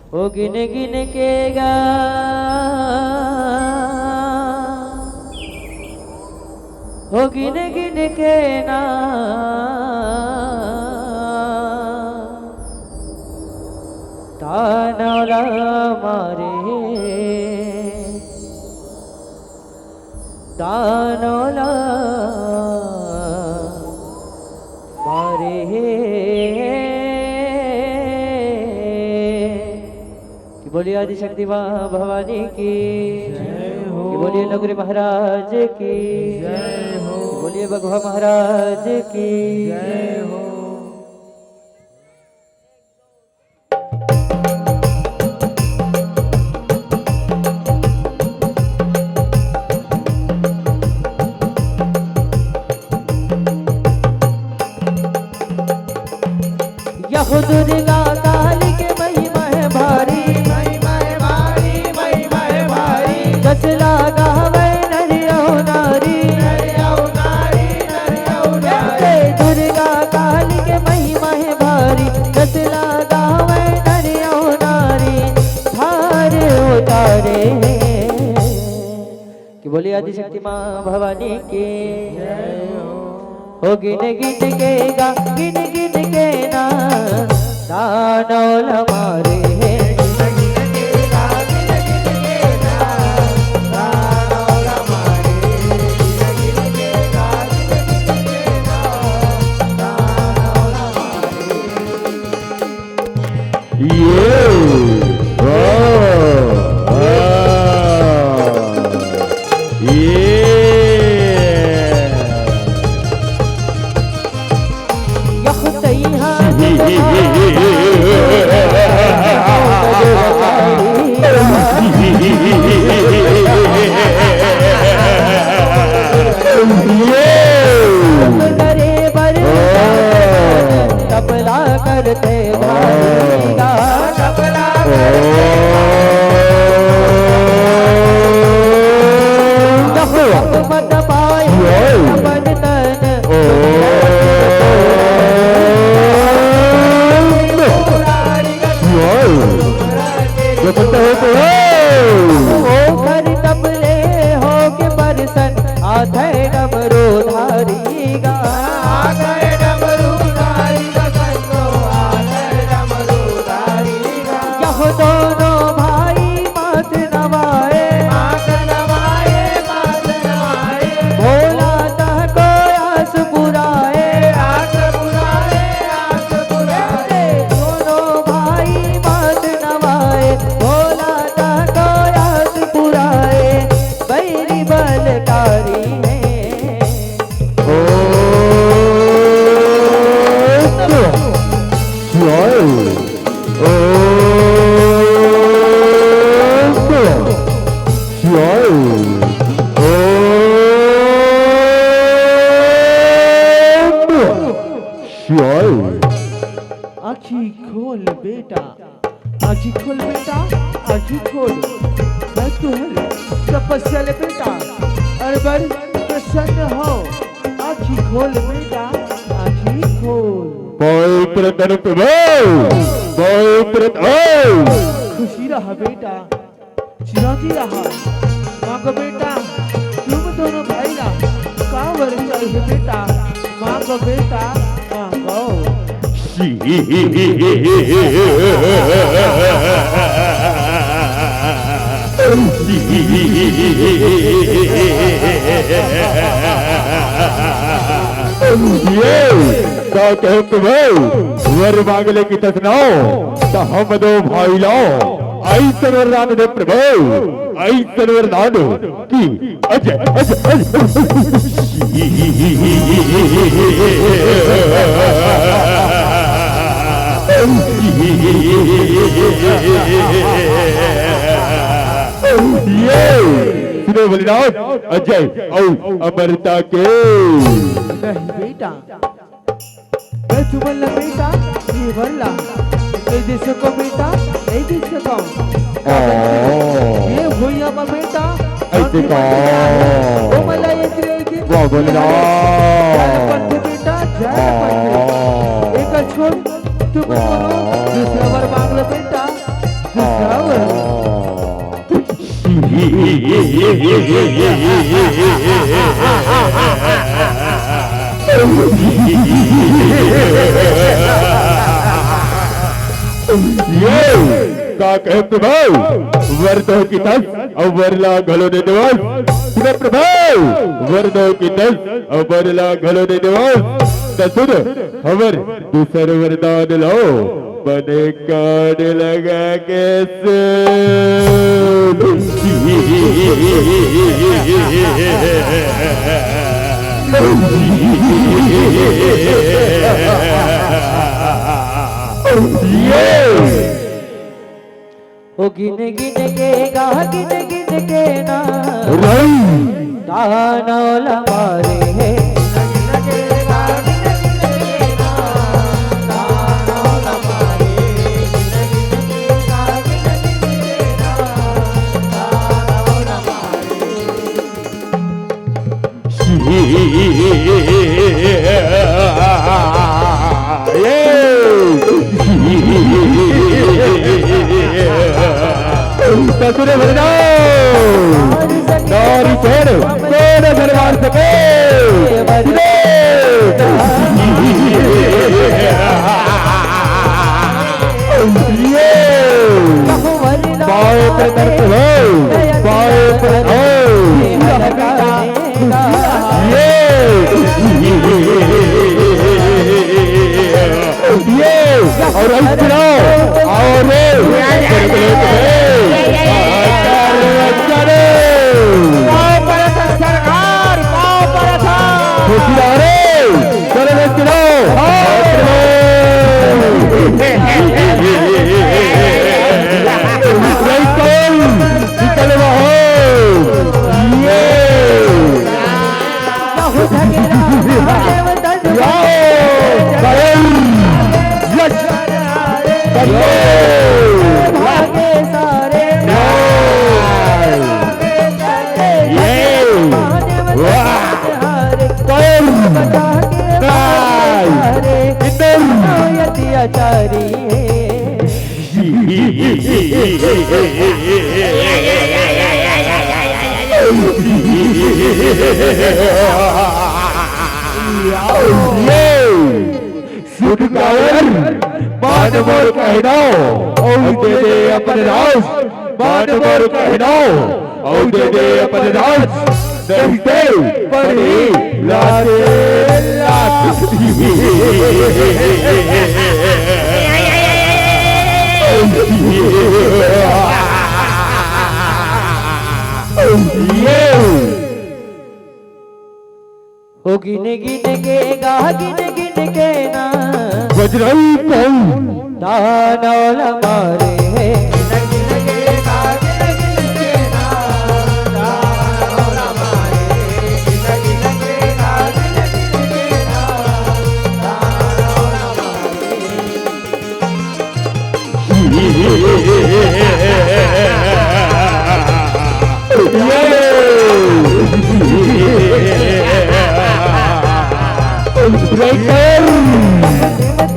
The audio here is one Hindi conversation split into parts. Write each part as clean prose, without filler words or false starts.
ओ गिन गिन के गा ओ गिन गिन के ना तानौला मारे तानौला मारे कि बोलिए आदिशक्ति माँ भवानी की कि बोलिए नगरी महाराज की जय हो। कि बोलिए भगवा महाराज की जय हो। यह दुर्गा काली के महिमा है भारी महिमा है भारी, महिमा है भारी। दस लागा वै नरियो नारी नरियो नारी, नरियो नारी। दुर्गा काली के महिमा है भारी दस लागा वै नरियो नारी धार उतारे कि बोलिए आदिशक्ति माँ भवानी की ओ गिन गिन के गा गिन गिन के ना दानौल मारे तबला करते भाईगा तबला मत पाए मन तन ओ घर तबले हो के बरसन आधे डमरू धारीगा आगे डमरू धारी का संगो, आगे डमरू धारी का। यह दोनों भाई मात नवाए मात नवाए, मात नवाए। भोला तह को आस पुराए आस पुराए, आस पुराए। दोनों भाई मात नवाए भोला तह को आस पुराए बैरी बलकारी है आँखी खोल बेटा, आँखी खोल बेटा, आँखी खोल। मैं तुम्हारे तपस्या ले बेटा, अरे बड़ी प्रसन्न हो। आँखी खोल बेटा, आँखी खोल। खुशी रहा बेटा, चिराती रहा। मांगो बेटा, तुम दोनों भाई ना कांवर चाहिए बेटा। मांगो बेटा, मांगो। वर मांगले की तसनाओ तो हम दो भाई लाओ आई सरवर नान दे प्रभु आई सरवर नान की अजय अजय ये सुनो बलिराज अजय और अमरता के नहीं बेटा, मैं तुम्हारा बेटा ये बल्ला नहीं दे सको बेटा, नहीं दे सको। ये भैया का बेटा ऐसे का ओ मला एक रे एक वाह बलिराज पंथ बेटा जय पंथ। एक छोड़ तुम दोनों दूसरा वर मांग लो बेटा, का कहे प्रभु वर्दो की दस और वरला घलो दे दिवस प्रभु वर्दो की दस और वरला घलो दे दिवस दसुर हवर दूसर वरदान लो बने कान लगा के ओ गिन गिन के गा गिन गिन के ना दानौल मारे है गिन के गा गिन गिन के ना दानौल मारे गिन के गा गिन गिन के ना दानौल ससुरे भरना नारी छोड़ तेरे दरबार सके पाए पर करते हो पाए पर ये और भागे सारे आचारी मान मोर कहना और दे दे अपन राज मान मोर कहना और दे दे अपन राज दे पड़ी लाते ओ गिन गिन के गा गिन गिन के ना बजरंग कौन दानौल मारे है गिन गिन के गा गिन गिन के ना दानौल मारे गिन गिन के गा गिन गिन के ना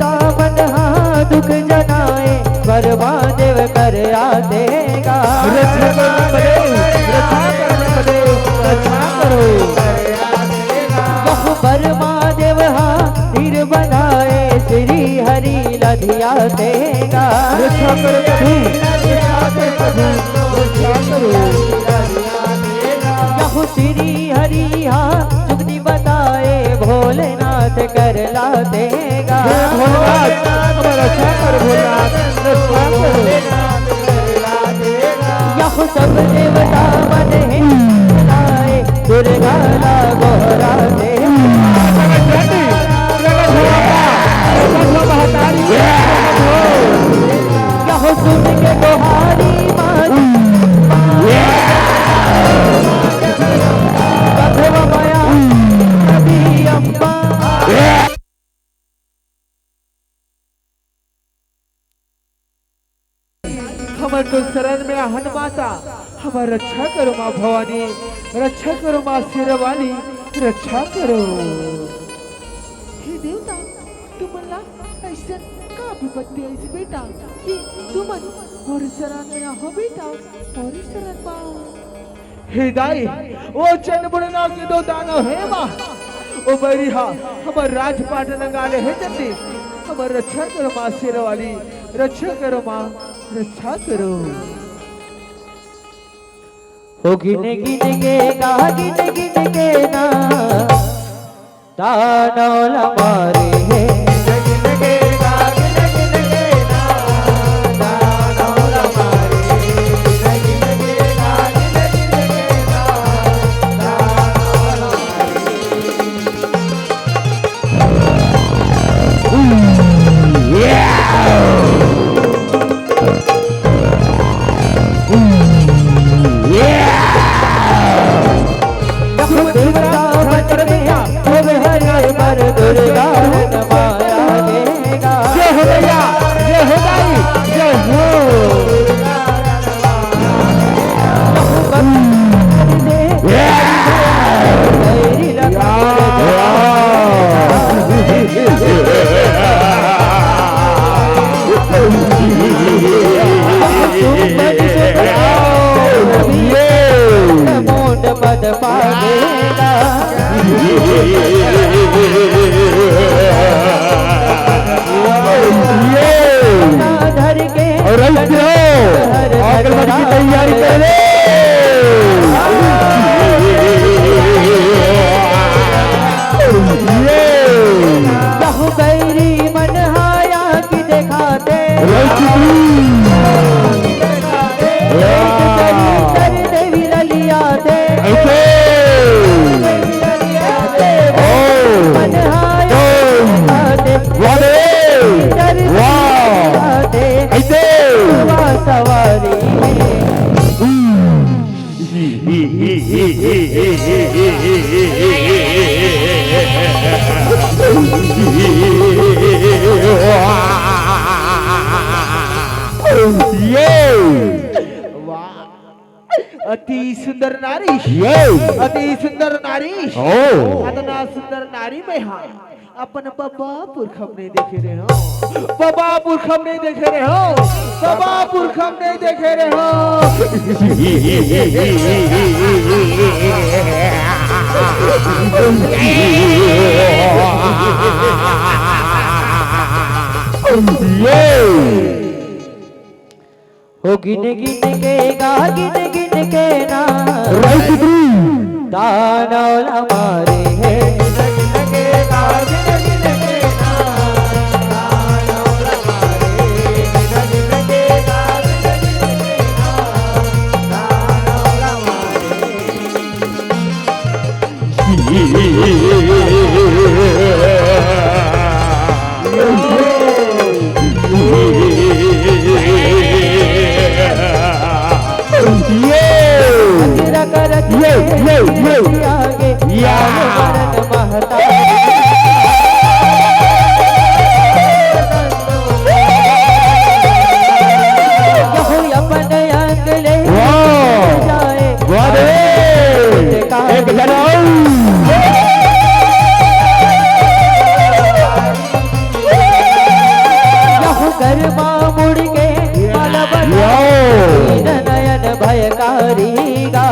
दानौल दुख जनाए परमादेव कर आदेगा रक्षा करो परमादेव धीर बनाए श्री हरि लधिया देगा रक्षा करो श्री हरि जुगनी बताए भोलेनाथ कर ला देगा यह सब देवता मन है दुर्गा ला गोहरा दे यह सुन के गोहारी मारी माया नबी अम्मा हमर तो शरण में हन माता हमार रक्षा करो माँ भवानी रक्षा करो माँ शेरवाली रक्षा करो हे देवता तुमला ऐसा का विपत्ति ऐसी बेटा कि तुमन और शरण में हो बेटा और शरण पाओ हृदय वो चंद्रबुड़ना के दो दानव है माँ ओ बरिहा हमर राजपाट नगाले है जल्दी हमर रक्षा करो माँ शेर वाली रक्षा करो माँ रक्षा करो हो गिने गिने के गा गिने गिने के ना दानव हमारे है गिने के गा गिने गिने के ना दानव हमारे गिने गिने के गा गिने गिने के ना दानव दुर्गा माया देगा जय हो भैया जय हो दाई जय हो मोड पद पावेगा धर के और आंगनबाड़ी की तैयारी कर बहु बैरी मन हाया की दिखाते देवी ललिया दे मन हाया सवारी अति सुंदर नारी अति सुंदर नारी अतना सुंदर नारी में हाँ अपन बाबा पुरख हमने देखे रहे हो बाबा पुरख हमने देखे रहे हो बाबा पुरख हमने देखे रहे हो गिने गिने के गा गिने गिने के ना दानव हमारे है गिने के गा गिने गिने के ना दानव हमारे गिने गिने के गा गिने गिने के ना दानव मुड़ के नयन भयकारी गा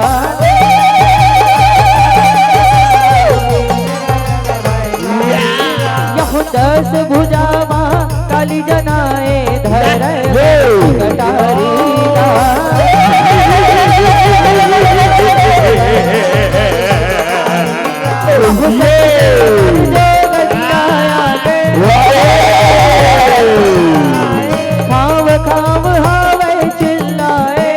दस भुजा काली जनाए धर कटारी खाव खाव हावे चिल्लाए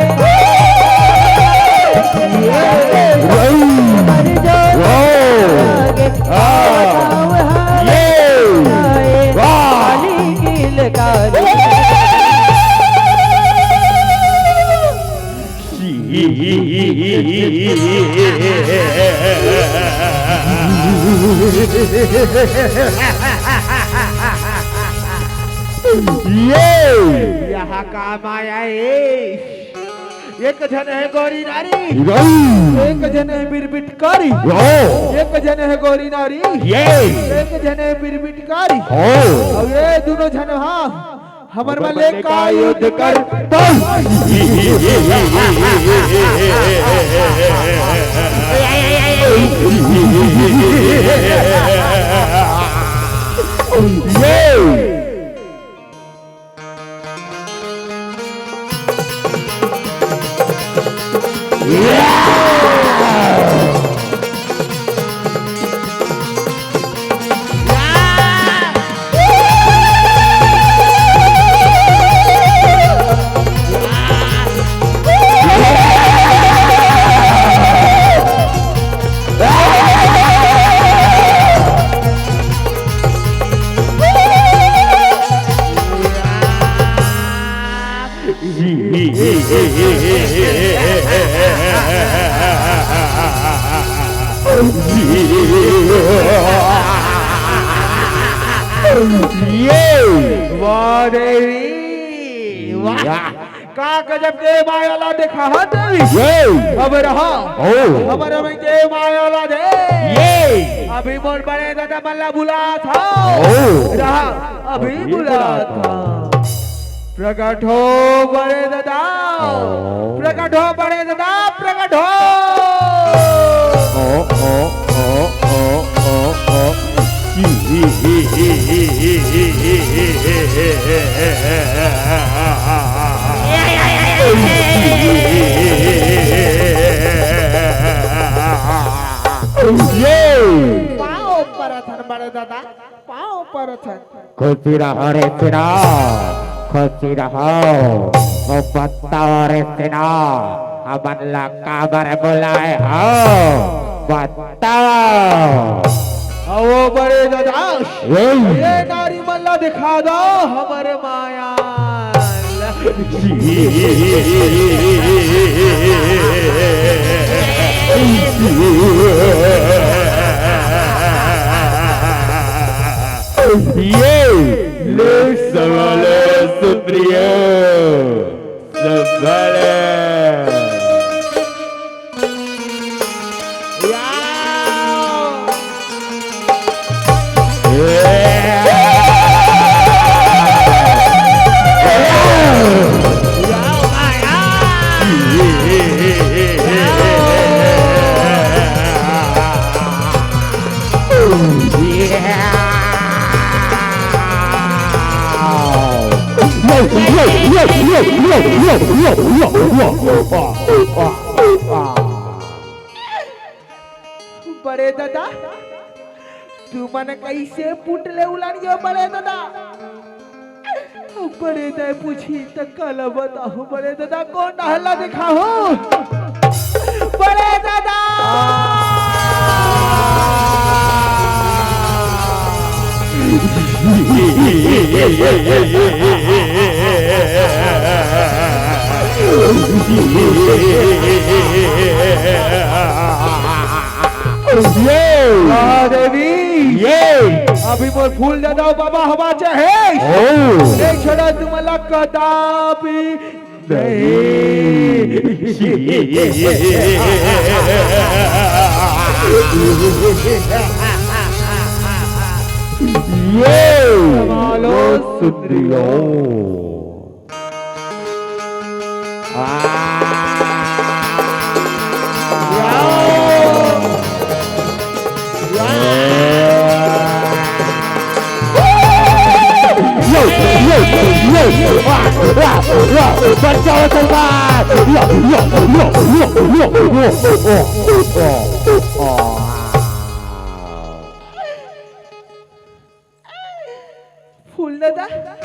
यहाँ काम आया एक जन है गौरी नारी एक जन है बिरबिटकारी एक जन है गौरी नारी एक जन है बिरबिटकारी और ये दोनों जन हाँ हमर मल्ले का युद्ध कर वाह देवी वाह का गजब के मायाला देखा है देवी अब रहा हमारे में के मायाला दे अभी मोर बड़े दादा मल्ला बुला था रहा अभी बुला था प्रकट हो बड़े दादा प्रकट हो बड़े दादा प्रकट हो पाओ परथन बड़े दादा पाओ परथन खुशी रहो रे सिना खुशी रहो वो बताओ रे सिना हमन ला काबर बुलाए हो बताओ आओ बड़े दादा ये नारी मल्ला दिखा दो हमर माया ले सवाल सुप्रिय सवाल बड़े दादा तू मन कैसे पुटले उलानियो बड़े दादा बड़े दादा पूछी त कल बताओ बड़े दादा कौन डहला दिखा हो बड़े दादा देवी अभी मोर फूल दे दो बाबा हवा चाहे नहीं छोड़ा तुम कदापि मालो सुंदरियो फूल दादा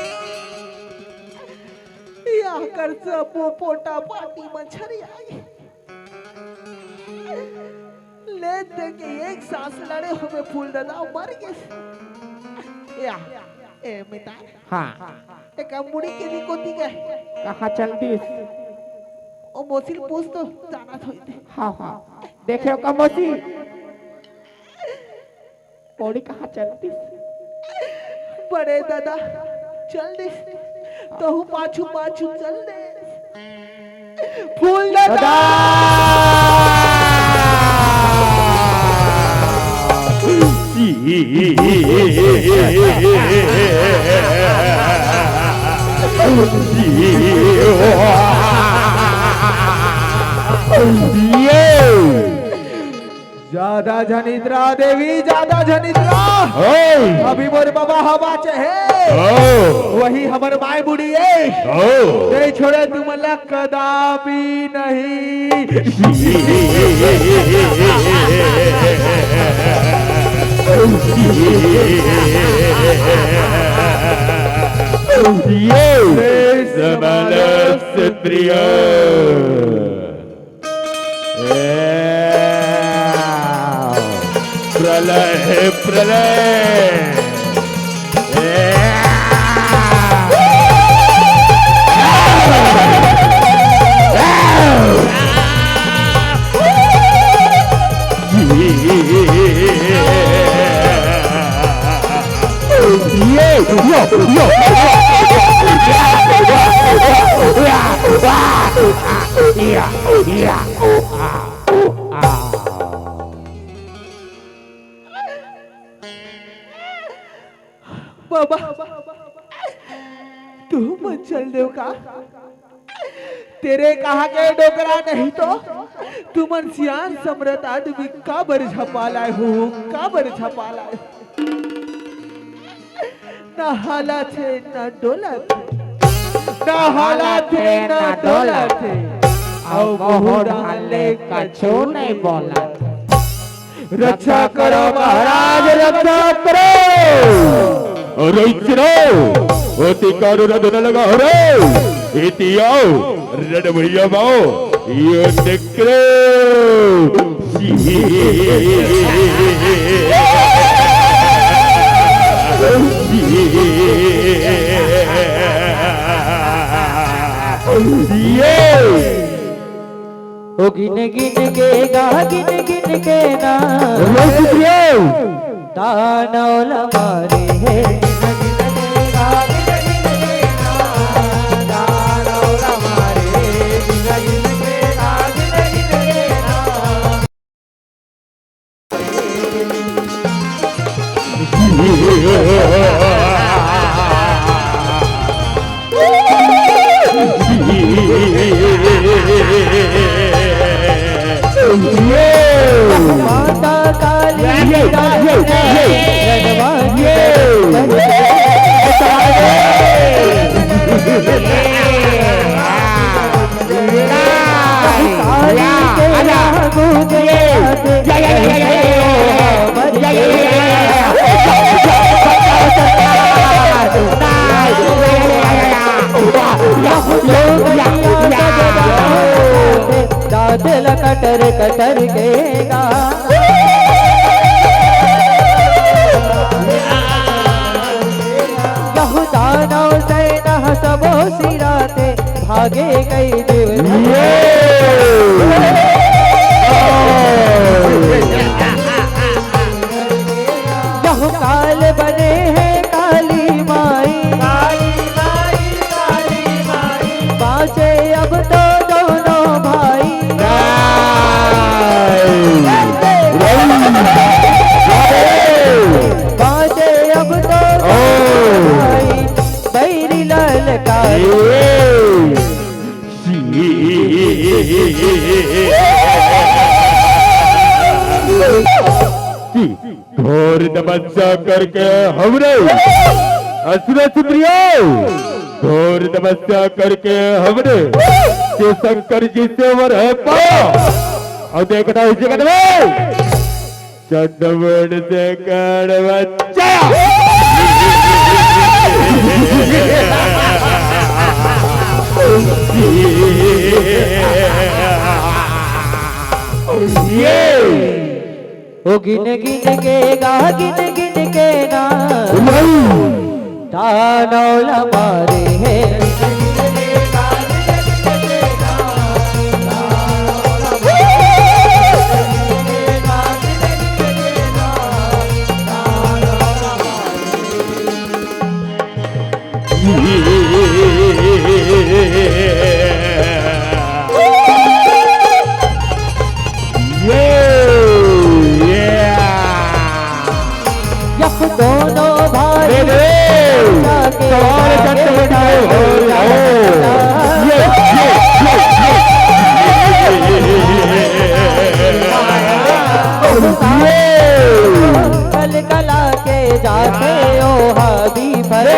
या कर्ज पोटा पाटी मछरी आई ले दे के एक सांस लड़े हुए फूल दादा मर गए या ए मिता हाँ एक मुड़ी के दी कोती के कहाँ चलती ओ मोसिल पूछ तो जाना था हाँ हाँ देखे का मोसी पौड़ी कहाँ चलती बड़े दादा चल दे तो हूँ पाछू पाछू चल दे फूल दादा ज्यादा जनिद्रा देवी, ज्यादा जनिद्रा। अभी मोर बाबा हवा चाहे वही हमर माय बुढ़ी है, नहीं छोड़े तुम कदापि नहीं। प्रिय प्रलय प्रलय बाबा तू मत चल देव का, तेरे कहा के डोकरा नहीं तो तू मन सियान समरत आदमी का बर झपा लाए हो, का बर झपा लाए। ना हाला थे ना डोला थे, ना हाला थे ना डोला थे, आओ बहु डाले कछु नहीं बोला। रक्षा करो महाराज, रक्षा करो। ओती कारू रद न लगा हो रे, इति आओ रड भैया बाओ ये निकलो। ओ गिन गिन के गा, गिन गिन के ना दानौल मारे है। माता काली कटर कटर के गा दानव सैना सबो सिराते भागे गई काल बने हैं काली माई, बाँचे अब तो दोनों भाई। बाँचे अब तो भाई, बैरी ललकारी। घोर तपस्या करके हमने असुर सुप्रियो, घोर तपस्या करके हमने शिव शंकर जी से वर है पाया। और देखना इसी कदम चंद्रवण से कर बच्चा ओ गिन गिन के गा, गिन गिन के ना दानौल मारे है। दोनों भाई ये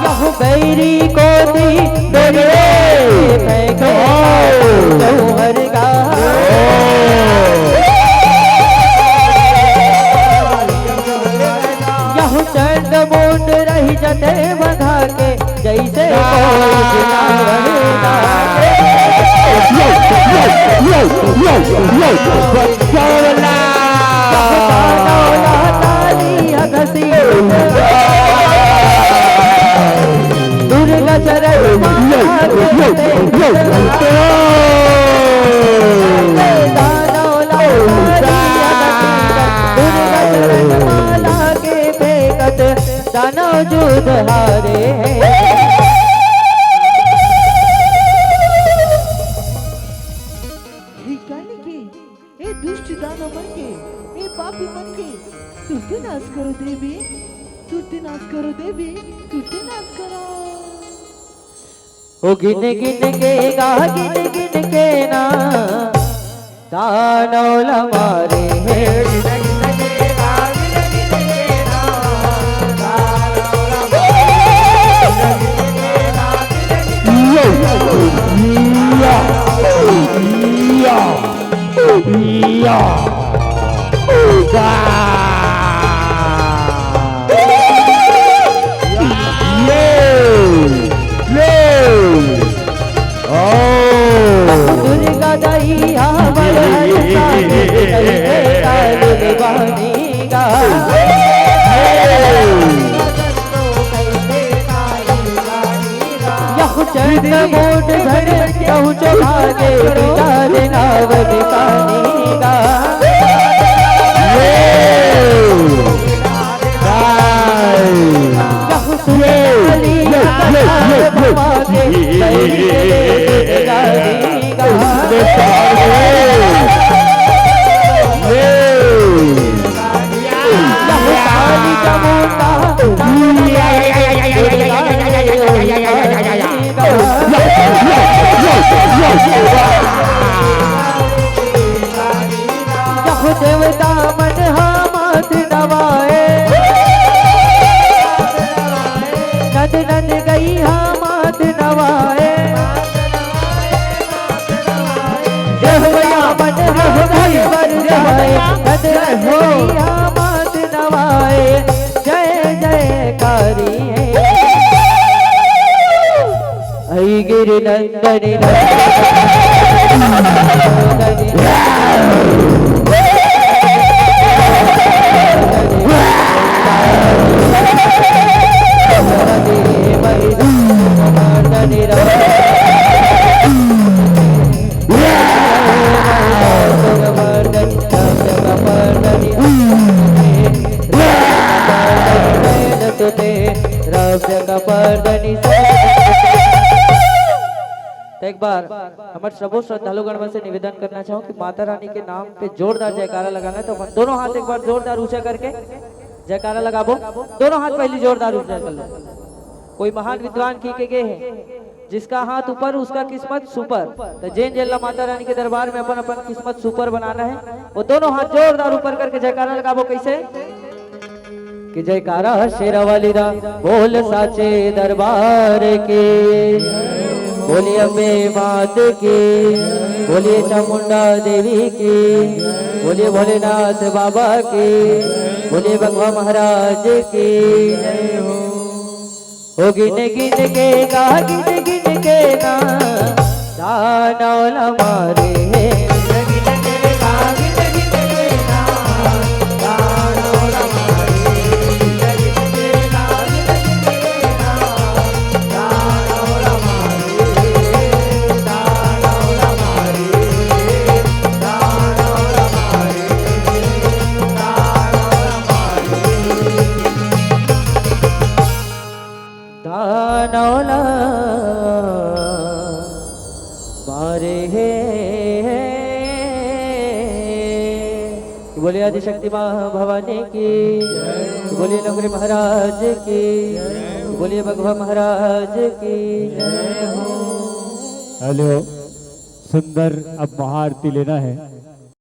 यहु बैरी को दी डोरे फेंके जौहर का यहु चंड मुंड रही जटे बंधा के जैसे कोई जिनावर डाके। दुर्गा चरण माला के फेंकत दानव जुद हारे ए दुष्ट दानव मन के, ए पापी मन के, तुझे नाश करो देवी, तुझे नाश करो देवी, तुझे नाश करो। ओ गिन गिन के गा गिन गिन के ना दानव मारे हैं। दुर्गा दैया बनेगा यहु चंद मोट धर कहु चौभागे नावद कानेगा यहु सुनेली भवागे देवता मन हाथ नवाए नद नद गई हाथ नवाए देवया मन वर जाए नद हो हाथ नवाए जय जयकारी ऐ गिरि नंदनी एक बार हमारे सबो श्रद्धालुगण में से निवेदन करना चाहूँ कि माता रानी के नाम पे जोरदार जयकारा लगाना है। तो दोनों हाथ एक बार जोरदार ऊंचा करके जयकारा लगाबो। दोनों हाथ पहले जोरदार ऊंचा कर लो। कोई महान विद्वान की गए हैं जिसका हाथ ऊपर उसका किस्मत सुपर। तो जैन जेला माता रानी के दरबार में अपन अपन किस्मत सुपर बनाना है। वो दोनों हाथ जोरदार ऊपर करके जयकारा लगाबो। कैसे कि जयकारा शेरावाली दा बोल साचे दरबार के, बोलिए अम्बे मात की, बोलिए चामुंडा देवी की, बोलिए भोलेनाथ बाबा की, बोलिए भगवा महाराज की हो। गिन गिन के गा गिन गिन के ना दानव मारे दानौला मारे है। बोलिए आदिशक्ति माँ भवानी की, बोलिए नगरी महाराज की, बोलिए भगवा महाराज की। हेलो, सुंदर अब महाआरती लेना है।